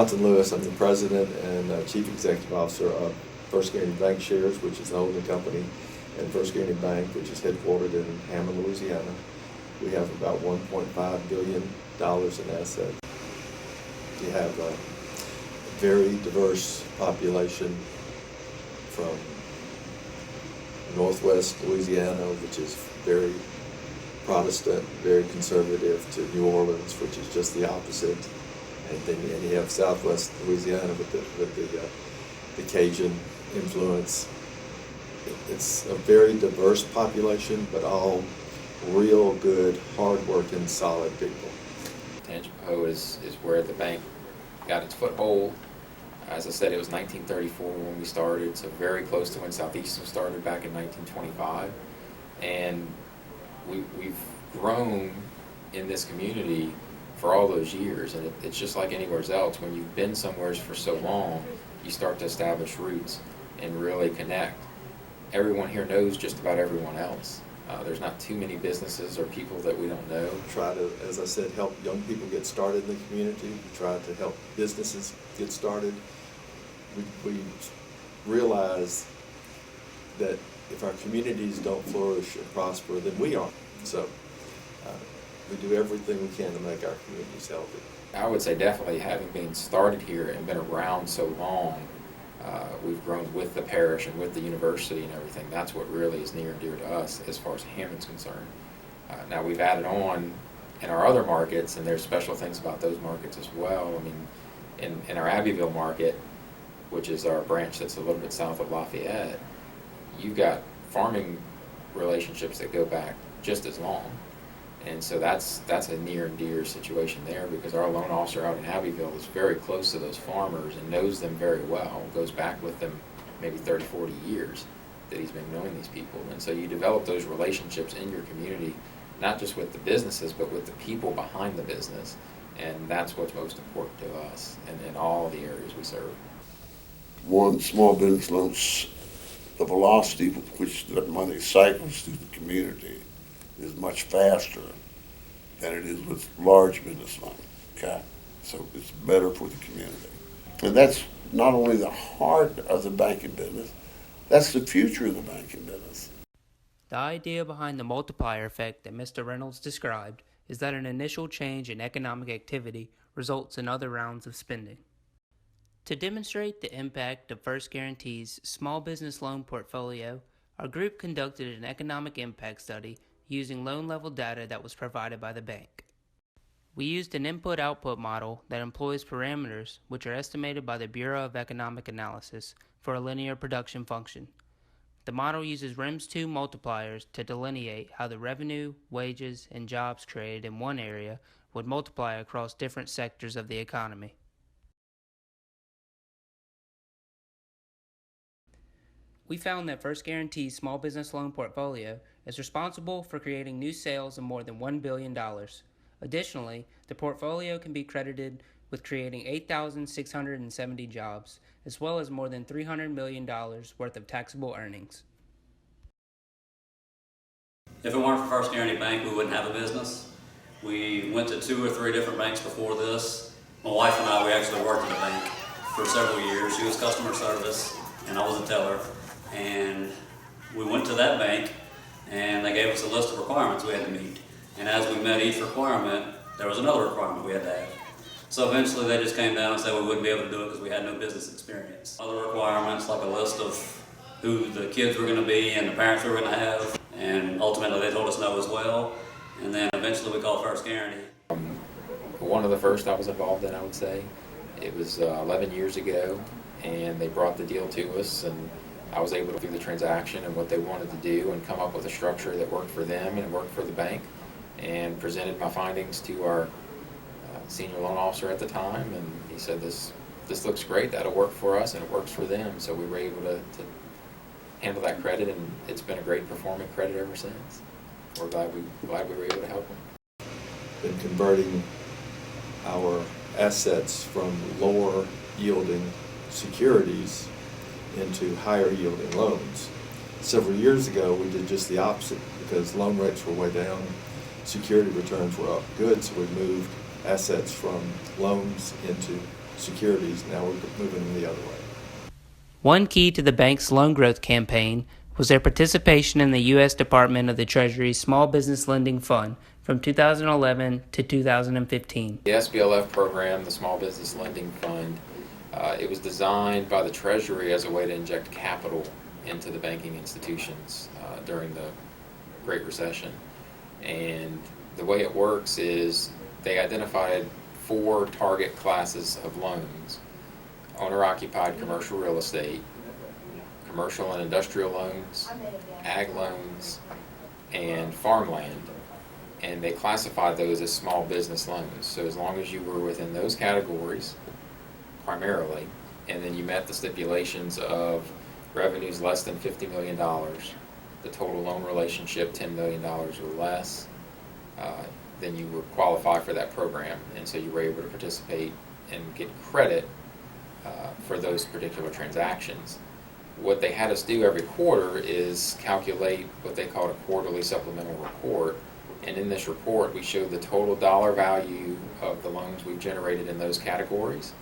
Jonathan Lewis. I'm the president and chief executive officer of First Guaranty Bank Shares, which is the holding company, and First Guaranty Bank, which is headquartered in Hammond, Louisiana. We have about $1.5 billion in assets. We have a very diverse population from northwest Louisiana, which is very Protestant, very conservative, to New Orleans, which is just the opposite. And then you have southwest Louisiana with the Cajun influence. It's a very diverse population, but all real good, hard-working, solid people. Tangipahoa is where the bank got its foothold. As I said, it was 1934 when we started, so very close to when Southeastern started back in 1925. And we've grown in this community for all those years, and it's just like anywhere else. When you've been somewhere for so long, you start to establish roots and really connect. Everyone here knows just about everyone else. There's not too many businesses or people that we don't know. Try to, as I said, help young people get started in the community. We try to help businesses get started. We realize that if our communities don't flourish and prosper, then we are. So we do everything we can to make our communities healthy. I would say definitely having been started here and been around so long, we've grown with the parish and with the university and everything. That's what really is near and dear to us as far as Hammond's concerned. Now we've added on in our other markets, and there's special things about those markets as well. I mean, in our Abbeville market, which is our branch that's a little bit south of Lafayette, you've got farming relationships that go back just as long. And so that's a near and dear situation there, because our loan officer out in Abbeville is very close to those farmers and knows them very well, goes back with them maybe 30, 40 years that he's been knowing these people. And so you develop those relationships in your community, not just with the businesses, but with the people behind the business. And that's what's most important to us and in all the areas we serve. One, small business loans, the velocity with which that money cycles through the community is much faster than it is with large business loans, okay? So it's better for the community. And that's not only the heart of the banking business, that's the future of the banking business. The idea behind the multiplier effect that Mr. Reynolds described is that an initial change in economic activity results in other rounds of spending. To demonstrate the impact of First Guaranty's small business loan portfolio, our group conducted an economic impact study using loan-level data that was provided by the bank. We used an input-output model that employs parameters which are estimated by the Bureau of Economic Analysis for a linear production function. The model uses RIMS-2 multipliers to delineate how the revenue, wages, and jobs created in one area would multiply across different sectors of the economy. We found that First Guaranty's small business loan portfolio is responsible for creating new sales of more than $1 billion. Additionally, the portfolio can be credited with creating 8,670 jobs, as well as more than $300 million worth of taxable earnings. If it weren't for First Guaranty Bank, we wouldn't have a business. We went to 2 or 3 different banks before this. My wife and I, we actually worked at a bank for several years. She was customer service, and I was a teller. And we went to that bank, and they gave us a list of requirements we had to meet. And as we met each requirement, there was another requirement we had to have. So eventually they just came down and said we wouldn't be able to do it because we had no business experience. Other requirements, like a list of who the kids were going to be and the parents we were going to have, and ultimately they told us no as well. And then eventually we called First Guaranty. One of the first I was involved in, I would say. It was 11 years ago, and they brought the deal to us, and I was able to do the transaction and what they wanted to do and come up with a structure that worked for them and worked for the bank, and presented my findings to our senior loan officer at the time, and he said this looks great, that'll work for us and it works for them. So we were able to handle that credit, and it's been a great performing credit ever since. We're glad we were able to help them. Been converting our assets from lower yielding securities into higher yielding loans. Several years ago we did just the opposite because loan rates were way down, security returns were up good, so we moved assets from loans into securities. Now we're moving them the other way. One key to the bank's loan growth campaign was their participation in the U.S. Department of the Treasury's Small Business Lending Fund from 2011 to 2015. The SBLF program, the Small Business Lending Fund, it was designed by the Treasury as a way to inject capital into the banking institutions during the Great Recession. And the way it works is they identified 4 target classes of loans: owner-occupied commercial real estate, commercial and industrial loans, ag loans, and farmland. And they classified those as small business loans. So as long as you were within those categories, primarily, and then you met the stipulations of revenues less than $50 million, the total loan relationship $10 million or less, then you would qualify for that program. And so you were able to participate and get credit for those particular transactions. What they had us do every quarter is calculate what they called a quarterly supplemental report. And in this report, we showed the total dollar value of the loans we've generated in those categories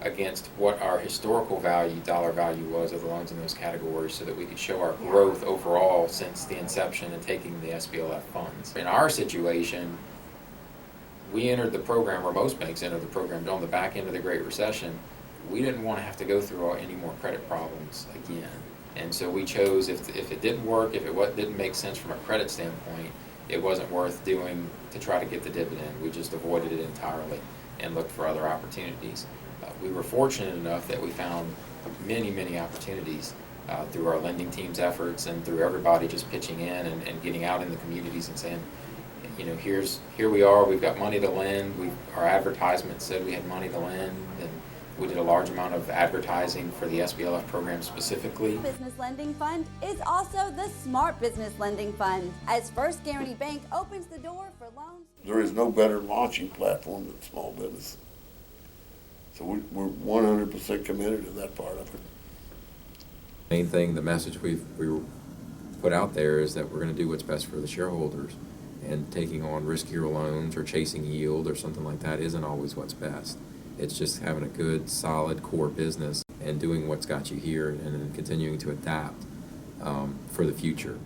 against what our historical dollar value was of the loans in those categories, so that we could show our growth overall since the inception and taking the SBLF funds. In our situation, we entered the program, or most banks entered the program, on the back end of the Great Recession. We didn't want to have to go through any more credit problems again. And so we chose, if it didn't work, if it didn't make sense from a credit standpoint, it wasn't worth doing to try to get the dividend. We just avoided it entirely and looked for other opportunities. We were fortunate enough that we found many, many opportunities through our lending team's efforts and through everybody just pitching in and getting out in the communities and saying, you know, here we are, we've got money to lend. Our advertisement said we had money to lend, and we did a large amount of advertising for the SBLF program specifically. Business Lending Fund is also the Smart Business Lending Fund, as First Guaranty Bank opens the door for loans. There is no better launching platform than small business. So we're 100% committed to that part of it. Main thing, the message we put out there is that we're going to do what's best for the shareholders, and taking on riskier loans or chasing yield or something like that isn't always what's best. It's just having a good, solid core business and doing what's got you here, and then continuing to adapt for the future.